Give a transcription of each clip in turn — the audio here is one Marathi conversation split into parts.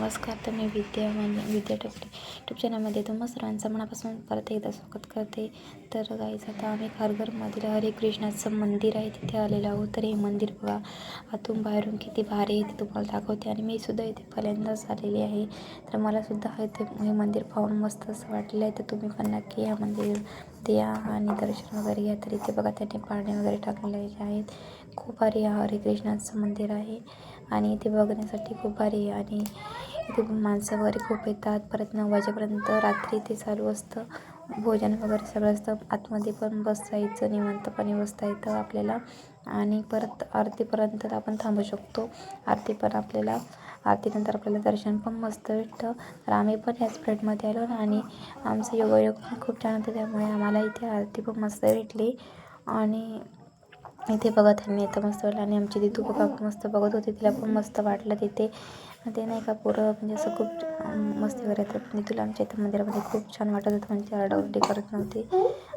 नमस्कार. तर मी विद्या टेकडी यूट्यूब चॅनलमध्ये तुम्हा सर्वांचं मनापासून परत एकदा स्वागत करते. तर गाईज आता आम्ही खारघरमधील हरे कृष्णाचं मंदिर आहे तिथे आलेलो आहोत. तर हे मंदिर बघा आतून बाहेरून किती भारी आहे ते तुम्हाला दाखवते. आणि मी सुद्धा इथे पहिल्यांदाच आलेली आहे. तर मलासुद्धा इथे हे मंदिर पाहून मस्त असं वाटलेलं आहे. तर तुम्ही पण नक्की या मंदिर या आणि दर्शन वगैरे घ्या. तर इथे बघा त्यांनी पाणी वगैरे टाकलेले आहेत. खूप भारी हरे कृष्णाचं मंदिर आहे आणि इथे बघण्यासाठी खूप भारी आहे. आणि इथे माणसं वगैरे खूप येतात. परत 9 वाजेपर्यंत रात्री ते चालू असतं. भोजन वगैरे सगळं असतं. आतमध्ये पण बसता यायचं, निवांतपणे बसता येतं आपल्याला. आणि परत आरतीपर्यंत आपण थांबू शकतो. आरतीनंतर आपल्याला दर्शन पण मस्त भेटतं. तर आम्ही पण याच फ्लाईटमध्ये आलो आणि आमचं योगायोग पण खूप छान होतं. त्यामुळे आम्हाला इथे आरती पण मस्त भेटली. आणि इथे बघा त्यांनी इथं मस्त वाटलं. आणि आमची दिदू बघा मस्त बघत होती, तिला पण मस्त वाटलं तिथे. ते नाही का पोरं म्हणजे असं खूप मस्ती करत येतात. आणि तुला आमच्या इथं मंदिरामध्ये खूप छान वाटत होतं, म्हणजे आरडाओरडी करत नव्हती.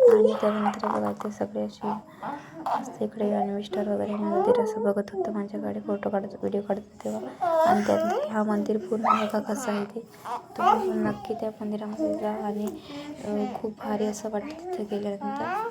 आणि त्यानंतर बघा ते सगळे असे मस्त इकडे आणि मिस्टर वगैरे मंदिर असं बघत होतं, माझ्याकडे फोटो काढत व्हिडिओ काढत तेव्हा. आणि त्यानंतर हा मंदिर पूर्ण बघा कसं आहे ते तुम्ही नक्की त्या मंदिरामध्ये जा. आणि खूप भारी असं वाटतं तिथे गेल्यानंतर.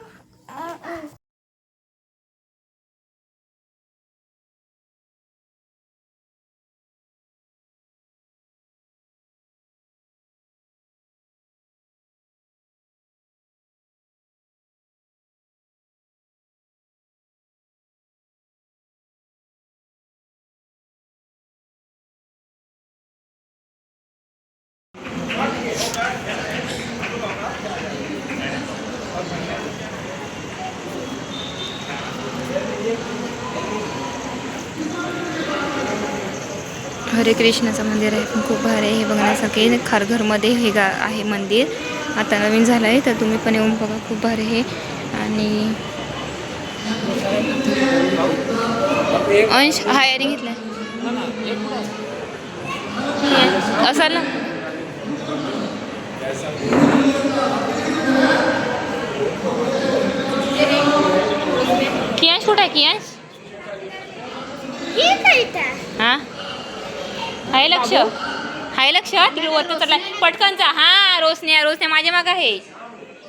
हरे कृष्णाचं मंदिर आहे, पण खूप भारी आहे. हे बघण्यासारखे खारघरमध्ये हे आहे मंदिर. आता नवीन झालं आहे, तर तुम्ही पण येऊन बघा, खूप भारी आहे. आणि अंश हा इयरिंग घेतलाय असा ना. कियांश कुठं आहे? कियांश हां हाय लक्ष, हाय लक्ष तिकडे वरतं चढलाय पटकनचा. हा रोशन्या माझ्या मागं आहे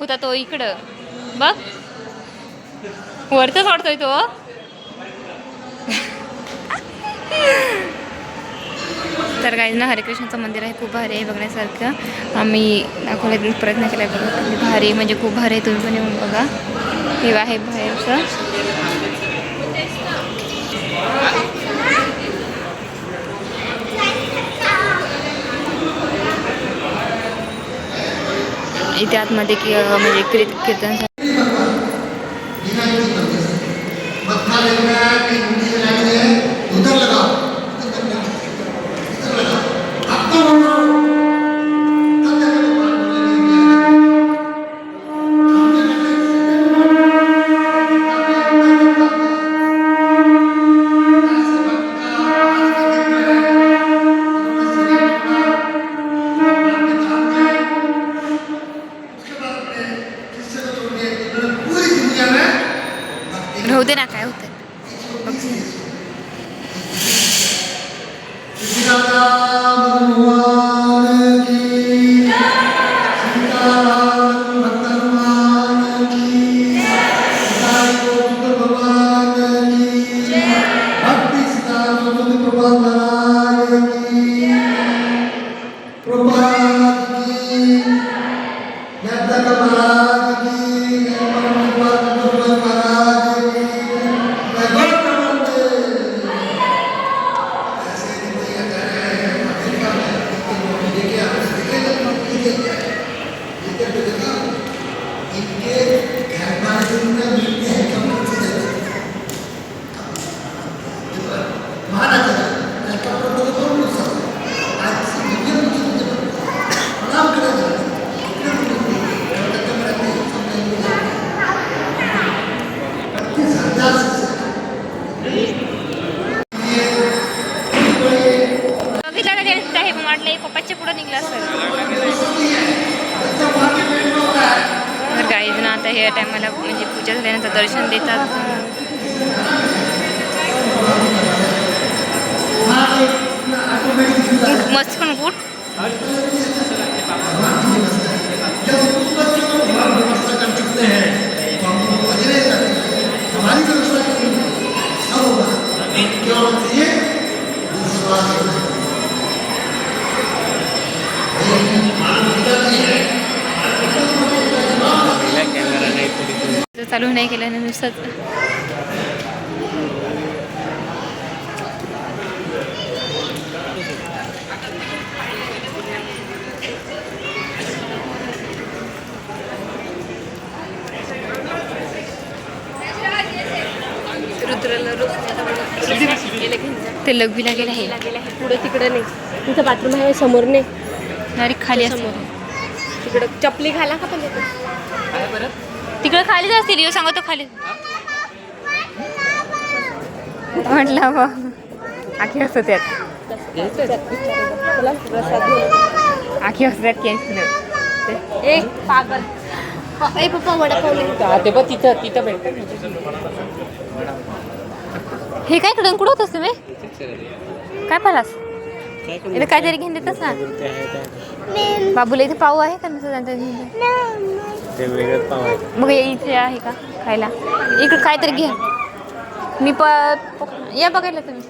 होता तो इकडं बघ, वरतं चढतोय तो. तर काही ना हरे कृष्णाचं मंदिर आहे, खूप भारी आहे बघण्यासारखं. आम्ही दाखवण्याचा प्रयत्न केला आहे बघा. खूप भारी म्हणजे खूप भारी आहे, तुम्ही पण येऊन बघा. हे आहे बाहेरचं. इथे आतमध्ये म्हणजे कीर्तन राहू दे ना, काय होतं पप्पाच्या पुढे निघला असेल. तर गाईज ना आता हे टायमाला म्हणजे पूजा झाल्यानंतर दर्शन देतात. मस्त पण गुड. चालू नाही केलं ना नुसतंच. ते लघवीला गेलं आहे. पुढे तिकडे नाही, तिथं बाथरूम आहे समोर नाही. अरे खाली असते तिकडे चपली घाला का पण तिकडे खालीच असतील. येऊ सांगतो खाली म्हटलं बा आखी असतो त्यात. आखी असतो त्यात कॅन्सल. पागल पप्पा वडापाव ते बघ तिथं तिथं भेटतं. हे काय कडून कुठं होतस तुम्ही काय पालास इथे काहीतरी घेऊन देतस ना बाबूला. इथे पाव आहे का ते वेगळंच पाव आहे. मग इथे आहे का खायला. इकडे काहीतरी घ्या. मी या बघायला तुम्ही